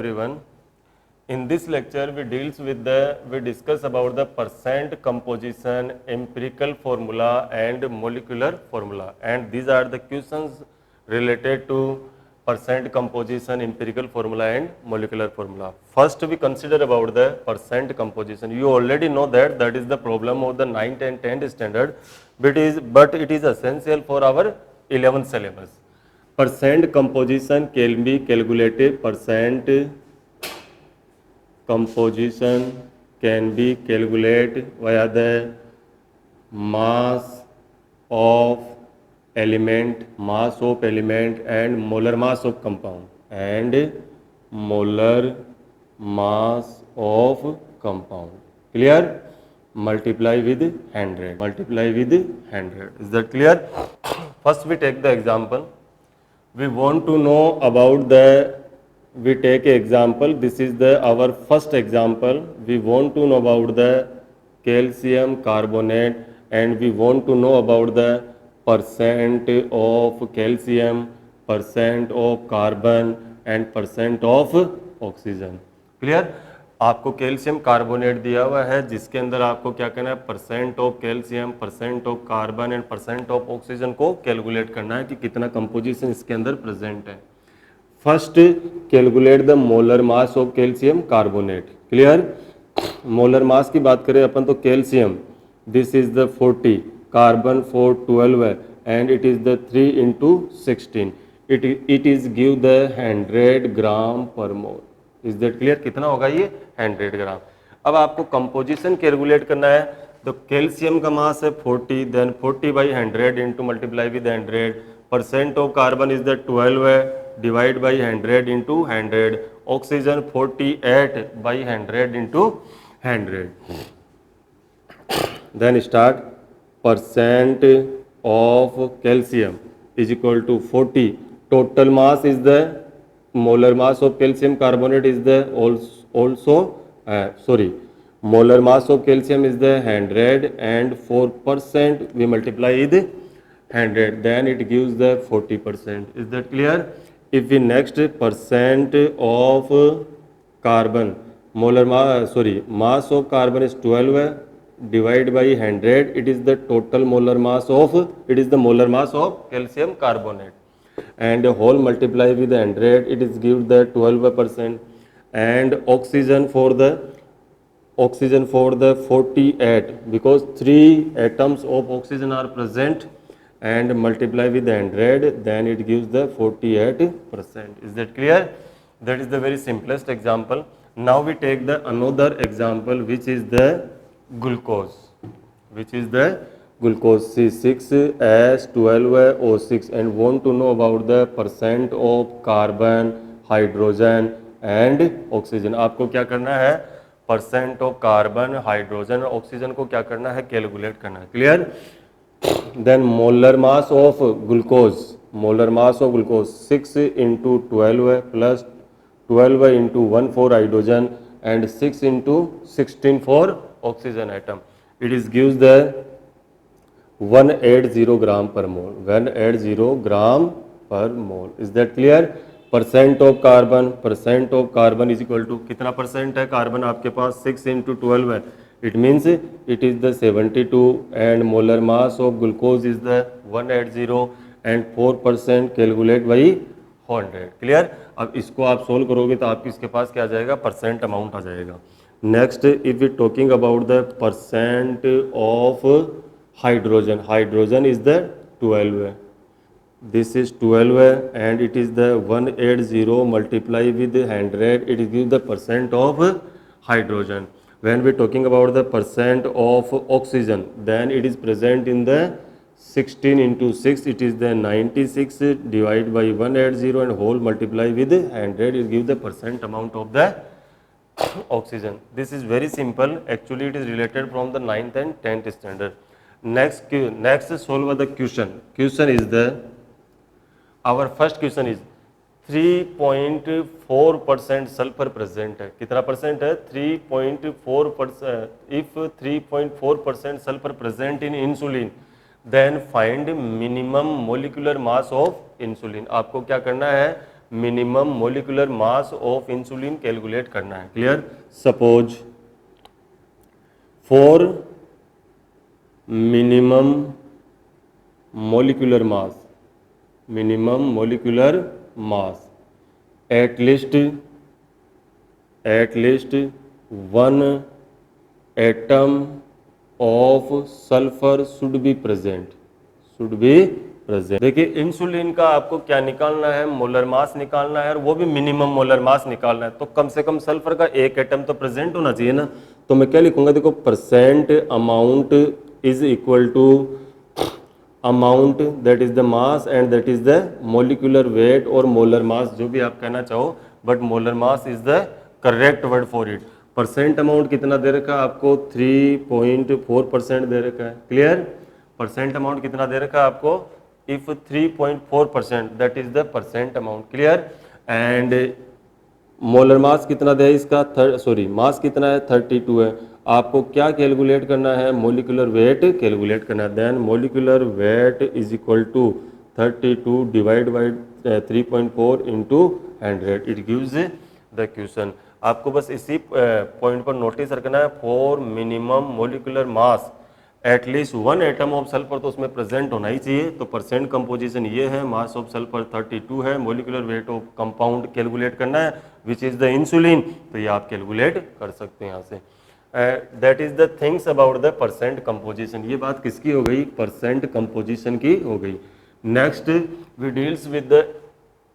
everyone. In this lecture, we discuss about the percent composition, empirical formula, and molecular formula. And these are the questions related to percent composition, empirical formula, and molecular formula. First, we consider about the percent composition. You already know that is the problem of the 9th and 10th standard, but it is essential for our 11th syllabus. Percent composition can be calculated. Percent composition can be calculated via the mass of element, and molar mass of compound, Clear? Multiply with 100. Is that clear? First, we take the example. We want to know about we take an example. This is our first example. We want to know about the calcium carbonate, and we want to know about the percent of calcium, percent of carbon, and percent of oxygen. Clear? आपको calcium carbonate दिया हुआ है जिसके अंदर आपको क्या करना है, percent of calcium, percent of carbon and percent of oxygen को कैलकुलेट करना है कि कितना कंपोजिशन इसके अंदर प्रेजेंट है. First calculate the molar mass of calcium carbonate. Clear? Molar mass की बात करें अपन तो calcium this is the 40, carbon 412 है and it is the 3 into 16. It is give the 100 ग्राम पर मोल. Is that clear? कितना होगा ये? 100 ग्राम. अब आपको कंपोजिशन कैलकुलेट करना है तो कैल्शियम का मास है 40, then 40/100 into multiply with 100. Percent of carbon is the 12 है, divide by 100 into 100. Oxygen 48/100 into 100. Then start. Percent of calcium is equal to 40. Total mass is the molar mass of calcium carbonate is the molar mass of calcium is the 100 and 4% we multiply with 100, then it gives the 40%. Is that clear? If we next percent of carbon, mass of carbon is 12 divide by 100, it is the molar mass of calcium carbonate. And whole multiply with 100, it is give the 12%. And oxygen for the 48, because 3 atoms of oxygen are present, and multiply with 100, then it gives the 48%. Is that clear? That is the very simplest example. Now we take the another example, which is the glucose. Glucose C6H12O6, and want to know about the percent of carbon, hydrogen and oxygen. आपको क्या करना है? Percent of carbon, hydrogen और oxygen को क्या करना है? Calculate करना है. Clear? Then molar mass of glucose 6 into 12 plus 12 into 1 for hydrogen and 6 into 16 for oxygen atom. It is gives the 180 gram per mole. 180 gram per mole. Is that clear? Percent of carbon is equal to कितना percent है carbon आपके पास? 6 into 12 है. It means it is the 72 and molar mass of glucose is the 180 and 4% calculate by 100. Clear? अब इसको आप solve करोगे तो आपके इसके पास क्या आ जाएगा? परसेंट अमाउंट आ जाएगा. Next, if you talking about the percent of hydrogen is the 12. This is 12 and it is the 180 multiply with 100, it gives the percent of hydrogen. When we talking about the percent of oxygen, then it is present in the 16 into 6, it is the 96 divided by 180 and whole multiply with 100, it gives the percent amount of the oxygen. This is very simple. Actually, it is related from the 9th and 10th standard. Next solve the question. Our first question is 3.4% sulphur present है. कितना percent है? 3.4%. If 3.4% sulphur present in insulin, then find minimum molecular mass of insulin. आपको क्या करना है? Minimum molecular mass of insulin calculate करना है। Clear? Suppose for minimum molecular mass at least one atom of sulphur should be present. देखिए insulin का आपको क्या निकालना है, मोलर मास निकालना है, और वो भी मिनिमम मोलर मास निकालना है। तो कम से कम सल्फर का एक एटम तो प्रेजेंट होना चाहिए ना। तो मैं क्या लिखूंगा, देखो percent amount is equal to amount that is the mass and that is the molecular weight और मोलर मास, जो भी आप कहना चाहो, but molar mass is the correct word for it. Percent amount कितना दे रखा है आपको, 3.4% दे रखा है। क्लियर? परसेंट अमाउंट कितना दे रखा है आपको, if 3.4% that is the percent amount. Clear? And molar मास कितना दे इसका, मास कितना है, 32 है। आपको क्या कैलकुलेट करना है, मोलिकुलर वेट कैलकुलेट करना है। Then molecular weight is equal to 32 divide by 3.4 into 100, it gives the question. आपको बस इसी पॉइंट पर नोटिस रखना है, for minimum molecular mass at least one atom of sulphur तो उसमें प्रेजेंट होना ही चाहिए। तो परसेंट कंपोजिशन ये है, मास ऑफ सल्फर 32 है, molecular weight of compound calculate करना है विच इज द इंसुलिन। तो ये आप कैलकुलेट कर सकते हैं यहाँ से। That is the things about the percent composition. ये बात किसकी हो गई, परसेंट कंपोजिशन की हो गई। Next we deals with the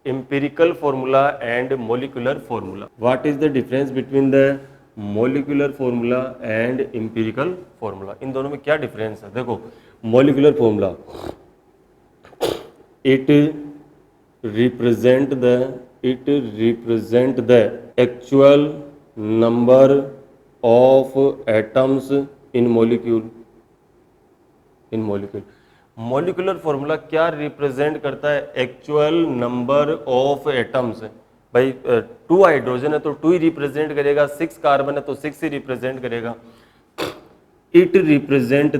empirical formula and molecular formula. What is the difference between the molecular formula and empirical formula? इन दोनों में क्या डिफरेंस है? देखो molecular formula, it represent the actual number of atoms in molecule. Molecular formula क्या represent करता है, actual number of atoms. भाई 2 hydrogen है तो 2 ही रिप्रेजेंट करेगा, 6 कार्बन है तो 6 ही रिप्रेजेंट करेगा। It represent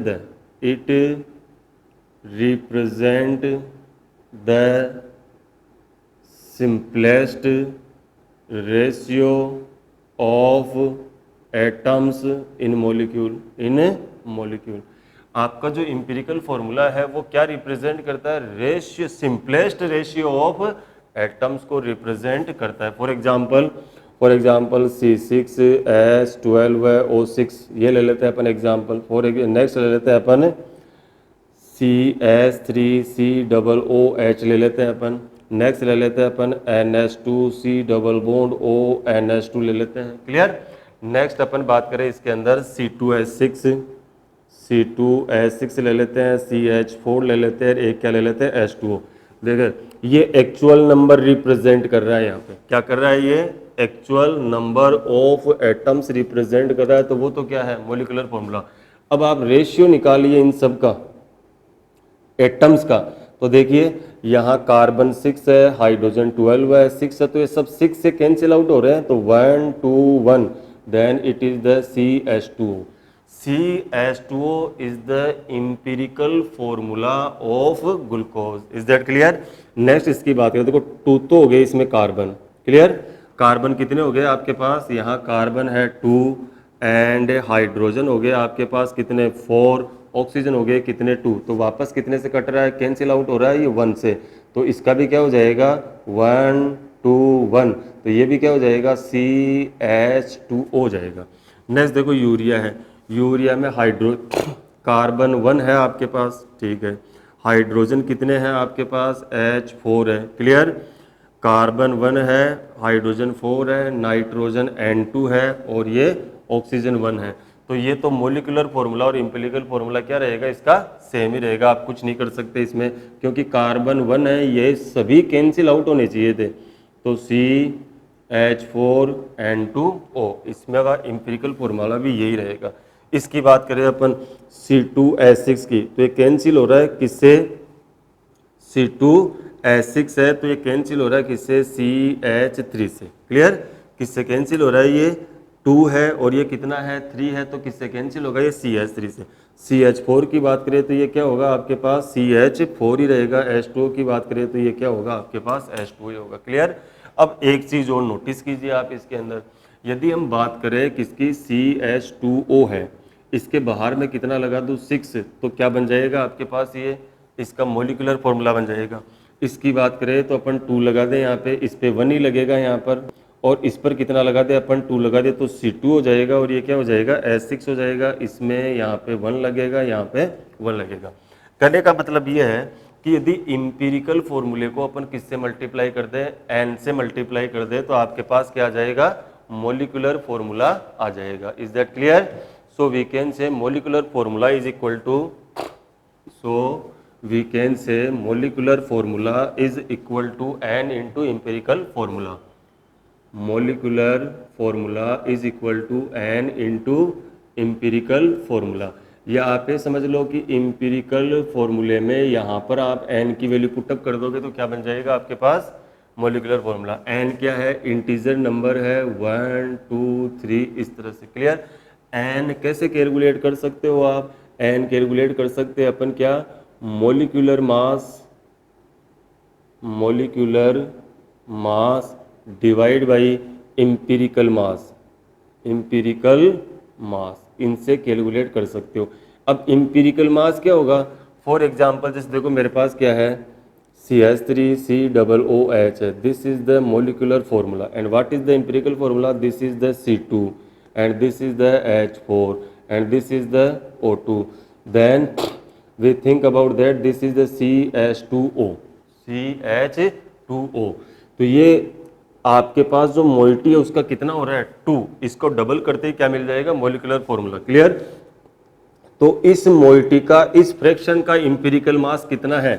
the simplest ratio of atoms in molecule. आपका जो इंपिरिकल फॉर्मूला है वो क्या रिप्रेजेंट करता है, ratio, simplest ratio of atoms को रिप्रेजेंट करता है। फॉर एग्जांपल C6H12O6 ये ले लेते हैं अपन एग्जांपल। नेक्स्ट ले लेते हैं अपन CH3COOH ले लेते हैं अपन। नेक्स्ट ले लेते हैं अपन NH2C डबल बॉन्ड ONH2 ले लेते हैं। क्लियर? नेक्स्ट अपन बात करें इसके अंदर C2H6 ले लेते हैं, CH4 ले लेते हैं, एक क्या ले लेते हैं, H2O। देखिए ये एक्चुअल नंबर रिप्रेजेंट कर रहा है, यहाँ पे क्या कर रहा है, ये actual number of atoms represent कर रहा है। तो वो तो क्या है, मोलिकुलर फॉर्मूला। अब आप रेशियो निकालिए इन सब का, एटम्स का। तो देखिए यहाँ कार्बन 6 है, हाइड्रोजन 12 है, 6 है, तो ये सब 6 से कैंसिल आउट हो रहे हैं। तो 1 2 1 then it is the CH2O। CH2O is the empirical formula of glucose. Is that clear? Next इसकी बात करें, देखो 2 तो हो गए इसमें कार्बन। क्लियर? कार्बन कितने हो गए आपके पास, यहाँ कार्बन है 2 एंड हाइड्रोजन हो गए आपके पास कितने, 4, ऑक्सीजन हो गए कितने, 2। तो वापस कितने से कट रहा है, कैंसिल आउट हो रहा है ये 1 से। तो इसका भी क्या हो जाएगा, 1 2 1। तो ये भी क्या हो जाएगा, CH2O हो जाएगा। नेक्स्ट देखो यूरिया है, यूरिया में कार्बन 1 है आपके पास, ठीक है। हाइड्रोजन कितने हैं आपके पास, H4 है। क्लियर? कार्बन 1 है, हाइड्रोजन 4 है, नाइट्रोजन N2 है और ये ऑक्सीजन 1 है। तो ये तो मोलिकुलर फॉर्मूला और इंपिरिकल फॉर्मूला क्या रहेगा, इसका सेम ही रहेगा। आप कुछ नहीं कर सकते इसमें, क्योंकि कार्बन 1 है, ये सभी कैंसिल आउट होने चाहिए थे। तो CH4N2O, इसमें का इंपिरिकल फॉर्मूला भी यही रहेगा। इसकी बात करें अपन C2H6 की, तो ये कैंसिल हो रहा है किससे, C2H6 है तो ये कैंसिल हो रहा है किससे, CH3 से। क्लियर? किससे कैंसिल हो रहा है ये, 2 है और ये कितना है 3 है, तो किससे कैंसिल होगा, ये CH3 से। CH4 की बात करें तो ये क्या होगा आपके पास CH4 ही रहेगा। H2O की बात करें तो ये क्या होगा आपके पास H2 ही होगा। क्लियर। अब एक चीज और नोटिस कीजिए आप इसके अंदर, यदि हम बात करें किसकी CH2O है, इसके बाहर में कितना लगा दूं 6, तो क्या बन जाएगा आपके पास, ये इसका मोलिकुलर फॉर्मूला बन जाएगा। इसकी बात करें तो अपन 2 लगा दें यहाँ पे, इस पे 1 ही लगेगा यहाँ पर, और इस पर कितना लगा दे अपन 2 लगा दे तो C2 हो जाएगा, और ये क्या हो जाएगा H6 हो जाएगा। इसमें यहाँ पे 1 लगेगा, यहाँ पे 1 लगेगा। कहने का मतलब ये है कि यदि इंपीरिकल फॉर्मूले को अपन किससे मल्टीप्लाई कर दें, N से मल्टीप्लाई कर दें, तो आपके पास क्या आ जाएगा, मोलिकुलर फॉर्मूला आ जाएगा। Is that clear. So we can say molecular formula is equal to, we can say molecular formula is equal to N into empirical formula. Molecular formula is equal to N into empirical formula. या आप ये समझ लो कि empirical फॉर्मूले में यहाँ पर आप N की वैल्यू पुटअप कर दोगे तो क्या बन जाएगा आपके पास मोलिकुलर फॉर्मूला। N क्या है, इंटीजर नंबर है, 1 2 3 इस तरह से। क्लियर। N कैसे कैलकुलेट कर सकते हो आप, N कैलकुलेट कर सकते हैं अपन क्या, molecular mass divide by empirical mass, इनसे कैलकुलेट कर सकते हो। अब एम्पिरिकल मास क्या होगा, फॉर एग्जांपल जैसे देखो मेरे पास क्या है CH3COOH है, this is the molecular formula, and what is the empirical formula, this is the C2 and this is the H4 and this is the O2, then we think about that this is the CH2O। तो ये आपके पास जो moiety है उसका कितना हो रहा है 2, इसको डबल करते ही क्या मिल जाएगा, मोलिकुलर फॉर्मूला। क्लियर। तो इस मोइटी का, इस फ्रैक्शन का इंपीरिकल मास कितना है,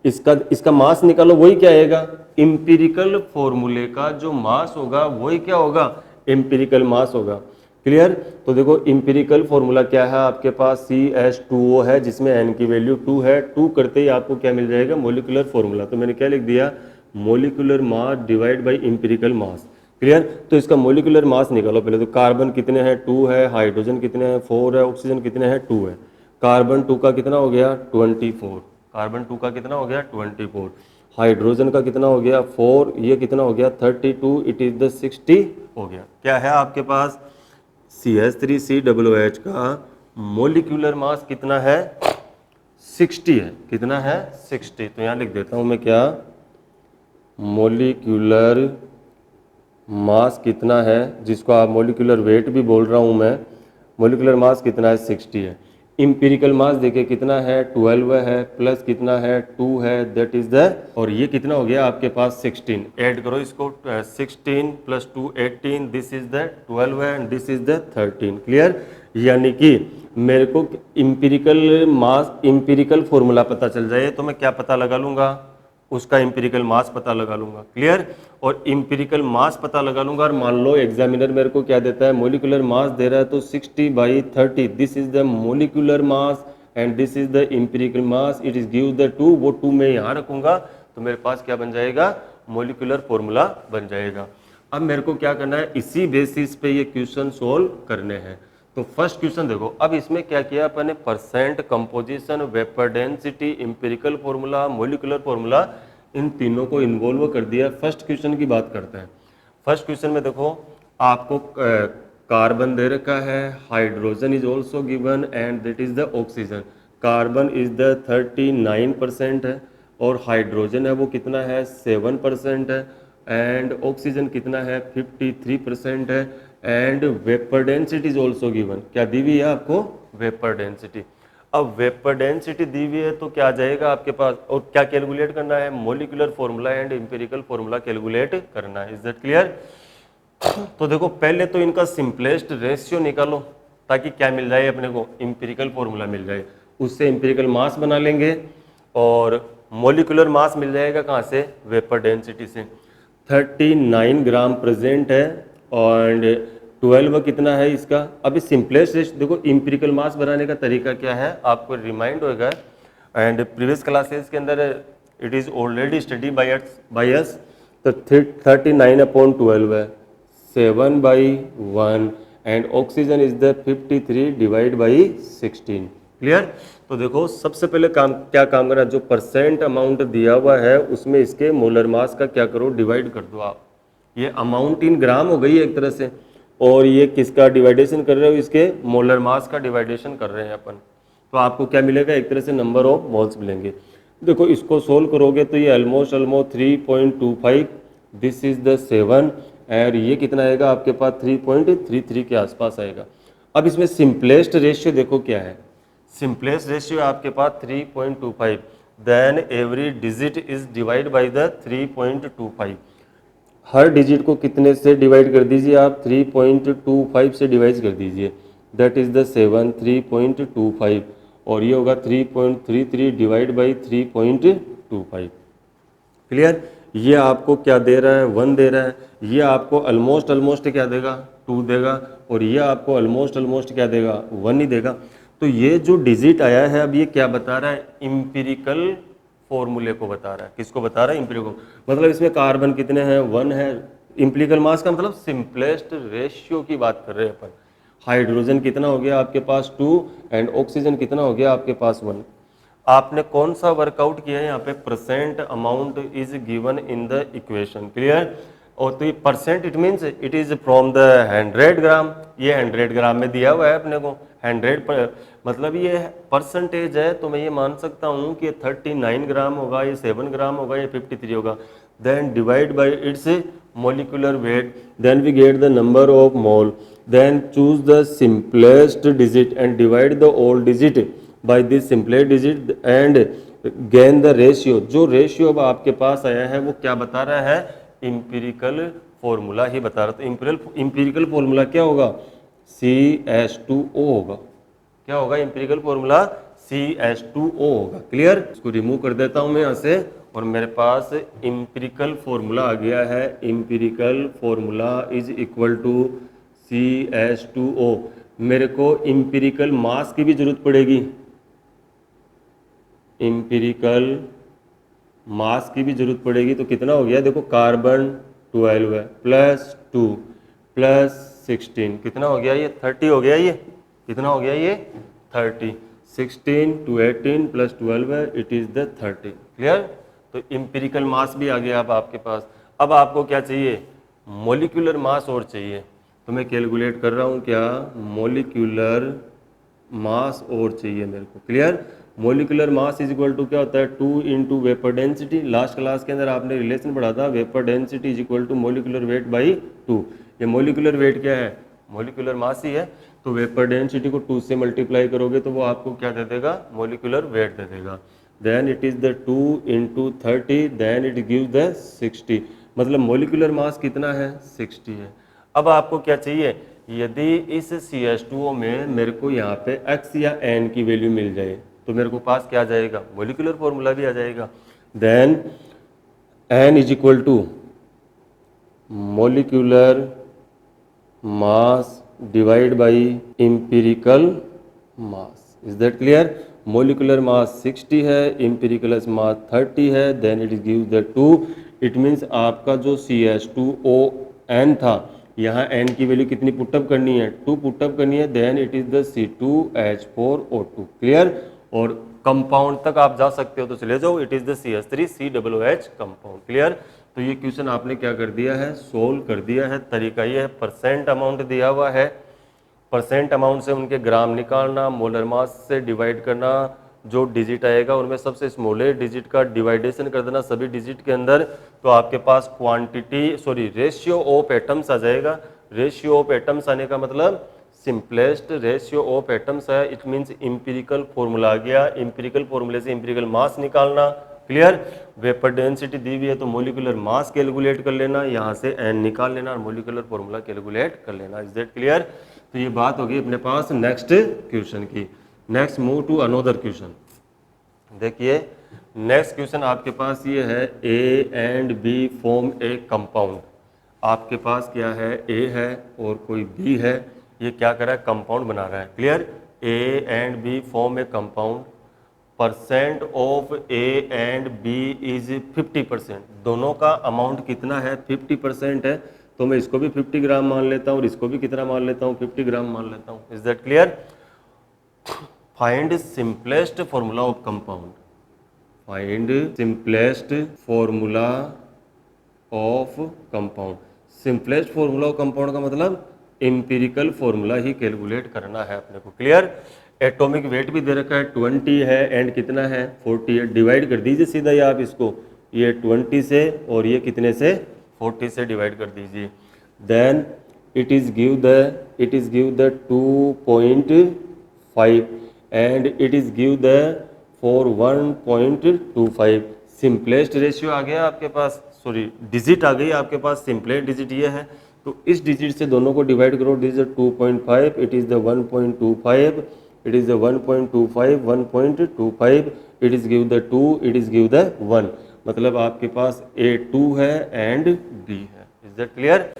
इसका मास निकालो, वही क्या आएगा, इंपीरिकल फॉर्मूले का जो मास होगा वही क्या होगा, इंपीरिकल मास होगा। क्लियर। तो देखो इंपीरिकल फॉर्मूला क्या है आपके पास, CH2O है जिसमें N की वैल्यू 2 है, 2 करते ही आपको क्या मिल जाएगा, मोलिकुलर फॉर्मूला। तो मैंने क्या लिख दिया, molecular mass divide by empirical mass. Clear. तो इसका मोलिकुलर मास निकालो पहले, तो कार्बन कितने हैं 2 है, हाइड्रोजन कितने हैं 4 है, ऑक्सीजन कितने हैं 2 है। कार्बन 2 का कितना हो गया 24, कार्बन 2 का कितना हो गया 24, हाइड्रोजन का कितना हो गया 4, ये कितना हो गया 32, इट इज द 60 हो गया। क्या है आपके पास, CH3COOH का मोलिकुलर मास कितना है 60 है, कितना है 60। तो यहाँ लिख देता हूँ मैं क्या, मोलिकुलर मास कितना है, जिसको आप मोलिकुलर वेट भी बोल रहा हूँ मैं, मोलिकुलर मास कितना है 60 है। इंपीरिकल मास देखिए कितना है 12 है, प्लस कितना है 2 है, दैट इज द, और ये कितना हो गया आपके पास 16, ऐड करो इसको, 16 प्लस 2 18, दिस इज द 12 है and this is the 13। Clear. यानी कि मेरे को इंपीरिकल मास, इंपीरिकल फॉर्मूला पता चल जाए तो मैं क्या पता लगा लूंगा, उसका इंपीरिकल मास पता लगा लूंगा। क्लियर। और इंपीरिकल मास पता लगा लूंगा, और मान लो एग्जामिनर मेरे को क्या देता है, मोलिकुलर मास दे रहा है, तो 60/30 this is the molecular mass and this is the empirical mass, it is give the 2, वो 2 मैं यहाँ रखूंगा तो मेरे पास क्या बन जाएगा, मोलिकुलर फॉर्मूला बन जाएगा। अब मेरे को क्या करना है, इसी बेसिस पे ये क्वेश्चन सोल्व करने हैं। तो फर्स्ट क्वेश्चन देखो, अब इसमें क्या किया अपन ने, percent, composition, vapour density, empirical formula, molecular formula, इन तीनों को इन्वॉल्व कर दिया। फर्स्ट क्वेश्चन की बात करते हैं। फर्स्ट क्वेश्चन में देखो आपको कार्बन दे रखा है, hydrogen is also given and that is the oxygen. Carbon is the 39% है और हाइड्रोजन है वो कितना है 7% है, एंड ऑक्सीजन कितना है 53% है, and vapour density is also given. क्या दी हुई है आपको, वेपर डेंसिटी। अब वेपर डेंसिटी दी हुई है तो क्या आ जाएगा आपके पास, और क्या कैलकुलेट करना है, molecular formula and empirical formula calculate करना है। Is that clear. तो देखो पहले तो इनका सिंपलेस्ट रेशियो निकालो ताकि क्या मिल जाए अपने को, इंपीरिकल फॉर्मूला मिल जाए, उससे इंपीरिकल मास बना लेंगे और मोलिकुलर मास मिल जाएगा कहाँ से, वेपर डेंसिटी से। 39 ग्राम प्रेजेंट है और 12 कितना है इसका। अभी सिंपलेस्ट देखो इंपीरिकल मास बनाने का तरीका क्या है आपको रिमाइंड होगा, एंड प्रीवियस क्लासेस के अंदर it is already study by us. तो 39/12 है 7/1 and oxygen is the 53 divide by 16। Clear. तो देखो सबसे पहले क्या काम करना, जो परसेंट अमाउंट दिया हुआ है उसमें इसके मोलर मास का क्या करो, डिवाइड कर दो आप। ये अमाउंट इन ग्राम हो गई एक तरह से, और ये किसका डिवाइडेशन कर रहे हो, इसके मोलर मास का डिवाइडेशन कर रहे हैं अपन। तो आपको क्या मिलेगा, एक तरह से नंबर ऑफ मोल्स मिलेंगे। देखो इसको सोल्व करोगे तो ये ऑलमोस्ट 3.25, दिस इज द 7, और ये कितना आएगा आपके पास 3.33 के आसपास आएगा। अब इसमें सिंपलेस्ट रेशियो देखो क्या है, सिंपलेस्ट रेशियो आपके पास 3.25, then every digit is divide by the 3.25। हर डिजिट को कितने से डिवाइड कर दीजिए आप, 3.25 से डिवाइड कर दीजिए, दैट इज द 7, 3.25, और ये होगा 3.33 डिवाइड बाई 3.25। क्लियर। ये आपको क्या दे रहा है, 1 दे रहा है, ये आपको ऑलमोस्ट क्या देगा, 2 देगा, और ये आपको ऑलमोस्ट क्या देगा, 1 ही देगा। तो ये जो डिजिट आया है अब ये क्या बता रहा है, इंपिरिकल फॉर्मूले को बता रहा है। किसको बता रहा है, इंपिरिकल। मतलब इसमें कार्बन कितने हैं, 1 है। इंपिरिकल मास का मतलब सिंपलेस्ट रेशियो की बात कर रहे हैं अपन। हाइड्रोजन कितना हो गया आपके पास 2, एंड ऑक्सीजन कितना हो गया आपके पास 1। आपने कौन सा वर्कआउट किया है यहाँ पे, percent amount is given in the equation. Clear. और तो ये percent it means it is from the 100 ग्राम, ये 100 ग्राम में दिया हुआ है अपने को। 100 पर मतलब ये परसेंटेज है, तो मैं ये मान सकता हूँ कि 39 ग्राम होगा, ये 7 ग्राम होगा, ये 53 होगा। Then divide by its molecular weight, then we get the number of mole, then choose the simplest digit and divide the all digit by this simplest digit and gain the ratio. जो ratio अब आपके पास आया है वो क्या बता रहा है, इंपिरिकल फॉर्मूला ही बता रहा। तो इंपिरिकल फॉर्मूला क्या होगा, CH2O होगा। क्या होगा इंपिरिकल फॉर्मूला, CH2O होगा। क्लियर। इसको रिमूव कर देता हूं मैं यहाँ से, और मेरे पास इंपिरिकल फॉर्मूला आ गया है। Empirical formula is equal to CH2O। मेरे को इंपिरिकल मास की भी जरूरत पड़ेगी, इंपिरिकल मास की भी जरूरत पड़ेगी। तो कितना हो गया, देखो कार्बन 12 है, प्लस 2 प्लस 16 कितना हो गया, ये 30 हो गया। ये कितना हो गया, ये 30। 16 to 18 प्लस 12 है, इट इज द 30। क्लियर। तो इंपिरिकल मास भी आ गया अब आपके पास। अब आपको क्या चाहिए, मोलिकुलर मास और चाहिए। तो मैं कैलकुलेट कर रहा हूँ क्या, मोलिकुलर मास और चाहिए मेरे को। Clear. Molecular mass is equal to क्या होता है, 2 into vapour density. Last class के अंदर आपने रिलेशन पढ़ा था, vapour density is equal to molecular weight by 2। ये मोलिकुलर वेट क्या है, मोलिकुलर मास ही है। तो वेपर डेंसिटी को 2 से मल्टीप्लाई करोगे तो वो आपको क्या दे देगा, मोलिकुलर वेट दे देगा। Then it is the 2 into 30, then it gives the 60। मतलब मोलिकुलर मास कितना है, 60 है। अब आपको क्या चाहिए, यदि इस CH2O में मेरे को यहाँ पे X या N की वैल्यू मिल जाए तो मेरे को पास क्या आ जाएगा, मोलिकुलर फॉर्मूला भी आ जाएगा। Then N is equal to molecular mass divide by empirical mass. Is that clear. Molecular mass 60 है, इंपिरिकल मास 30 है, then it gives the 2। It means आपका जो CH2ON था, यहाँ N की वैल्यू कितनी पुटअप करनी है, 2 पुटअप करनी है, then it is the C2H4O2। Clear. और कंपाउंड तक आप जा सकते हो तो चले जाओ, it is the CH3COOH compound. Clear. तो ये क्वेश्चन आपने क्या कर दिया है, सोल्व कर दिया है। तरीका ये है, परसेंट अमाउंट दिया हुआ है, परसेंट अमाउंट से उनके ग्राम निकालना, मोलर मास से डिवाइड करना, जो डिजिट आएगा उनमें सबसे स्मॉलेस्ट डिजिट का डिवाइडेशन कर देना सभी डिजिट के अंदर, तो आपके पास रेशियो ऑफ एटम्स आ जाएगा। रेशियो ऑफ एटम्स आने का मतलब सिंपलेस्ट रेशियो ऑफ एटम्स है, इट मींस इंपिरिकल फॉर्मूला आ गया। इंपिरिकल फॉर्मूले से इंपिरिकल मास निकालना। क्लियर। वेपर डेंसिटी दी हुई है तो मोलिकुलर मास कैलकुलेट कर लेना, यहाँ से N निकाल लेना और मोलिकुलर फॉर्मूला कैलकुलेट कर लेना। Is that clear. तो ये बात होगी अपने पास नेक्स्ट क्वेश्चन की। Next move to another question. देखिए नेक्स्ट क्वेश्चन आपके पास ये है, A and B form a compound. आपके पास क्या है, A है और कोई B है, ये क्या कर रहा है, कंपाउंड बना रहा है। Clear. A and B form a compound, percent of A and B is 50%। दोनों का अमाउंट कितना है, 50% है। तो मैं इसको भी 50 ग्राम मान लेता हूँ और इसको भी कितना मान लेता हूँ, 50 ग्राम मान लेता हूँ। Is that clear? Find simplest formula of compound, find simplest formula of compound. Simplest formula of compound का मतलब एम्पिरिकल फॉर्मूला ही कैलकुलेट करना है अपने को। क्लियर? एटॉमिक वेट भी दे रखा है 20 है एंड कितना है 40 है। डिवाइड कर दीजिए सीधा ही आप इसको, ये 20 से और ये कितने से 40 से डिवाइड कर दीजिए। Then it is give the 2.5 and it is give the for 1.25। Simplest ratio आ गया आपके पास, सॉरी डिजिट आ गई आपके पास, सिंपलेस्ट डिजिट ये है, तो इस डिजिट से दोनों को डिवाइड करो। This is 2.5, it is the 1.25, it is the 1.25, 1.25, it is give the 2, it is give the 1। मतलब आपके पास ए 2 है एंड बी है। Is that clear?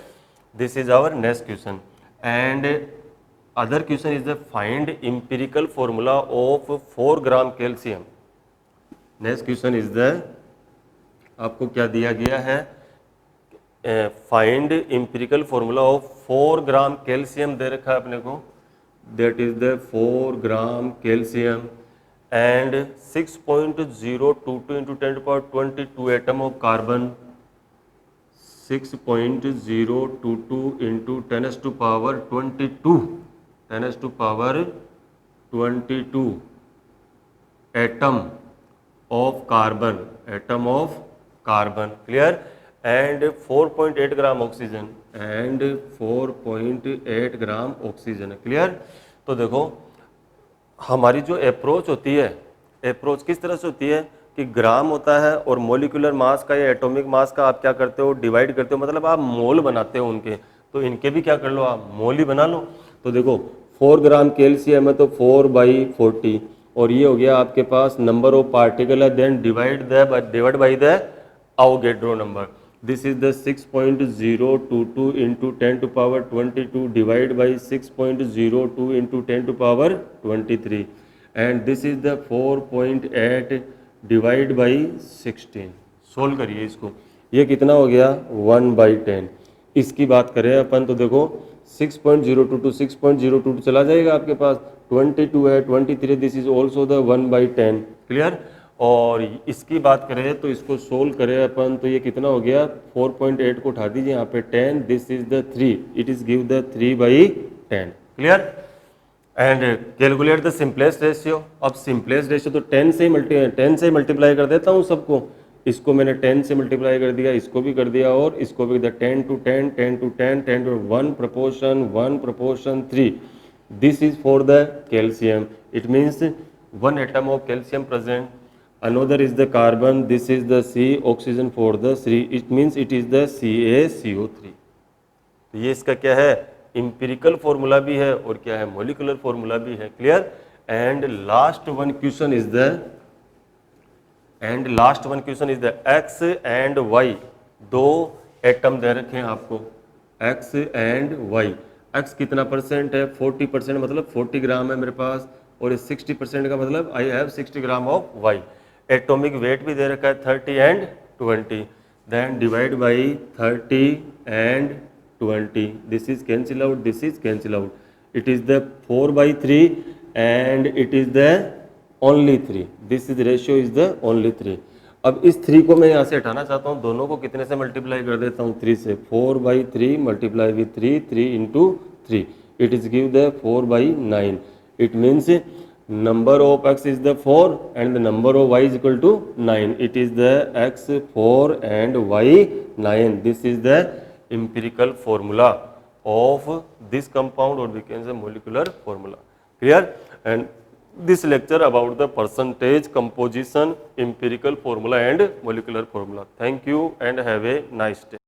This is our next question and other question is the find empirical formula of 4 gram calcium. Next question is the, आपको क्या दिया गया है, find empirical formula of 4 gram calcium दे रखा है अपने को, that is the 4 gram calcium and 6.022 into 10⁻22 atom of carbon, 6.022 into 10⁻22 atom of carbon, clear? And 4.8 gram oxygen, and 4.8 gram oxygen, clear? तो देखो हमारी जो अप्रोच होती है, अप्रोच किस तरह से होती है कि ग्राम होता है और मोलिकुलर मास का या एटॉमिक मास का आप क्या करते हो, डिवाइड करते हो, मतलब आप मोल बनाते हो उनके, तो इनके भी क्या कर लो, आप मोल ही बना लो। तो देखो 4 ग्राम कैल्शियम है तो 4/40 और ये हो गया आपके पास नंबर ऑफ पार्टिकल है, then divide by the Avogadro number. This is the 6.022 into 10⁻22 divide by 6.02 into 10⁻23 and this is the 4.8 divide by 16। Solve करिए इसको, ये कितना हो गया 1/10। इसकी बात करें अपन तो देखो 6.022 6.022 चला जाएगा आपके पास, 22 है 23, this is also the 1/10, clear? और इसकी बात करें तो इसको सोल्व करें अपन तो ये कितना हो गया, 4.8 को उठा दीजिए यहाँ पे 10, this is the 3, it is give the 3/10, clear? And calculate the simplest ratio. अब सिंपलेस्ट रेशियो तो 10 से मल्टीप्लाई कर देता हूँ सबको, इसको मैंने 10 से मल्टीप्लाई कर दिया, इसको भी कर दिया और इसको भी 10 to 10, 10 to 10, 10 to 1/3। This is for the calcium, it means 1 atom of calcium present, another is the carbon, this is the C, oxygen for the C, it means it is the CaCO3। तो ये इसका क्या है, empirical formula भी है और क्या है, मोलिकुलर फॉर्मूला भी है, clear? And last one question is the X and Y, दो एटम दे रखे हैं आपको, एक्स एंड वाई। एक्स कितना परसेंट है, 40%, मतलब 40 ग्राम है मेरे पास, और 60% का मतलब I have 60 gram of Y. Atomic weight भी दे रखा है 30 and 20, then divide by 30 and 20, this is cancel out, this is cancel out, it is the 4/3 and it is the only 3, this is ratio is the only 3। अब इस 3 को मैं यहाँ से हटाना चाहता हूँ, दोनों को कितने से मल्टीप्लाई कर देता हूँ, 3 से, 4/3 multiply with 3, 3 into 3, it is give the 4/9। It means number of x is the 4 and the number of y is equal to 9. It is the x 4 and y 9. This is the empirical formula of this compound, or we can say molecular formula. Clear? And this lecture about the percentage, composition, empirical formula and molecular formula. Thank you and have a nice day.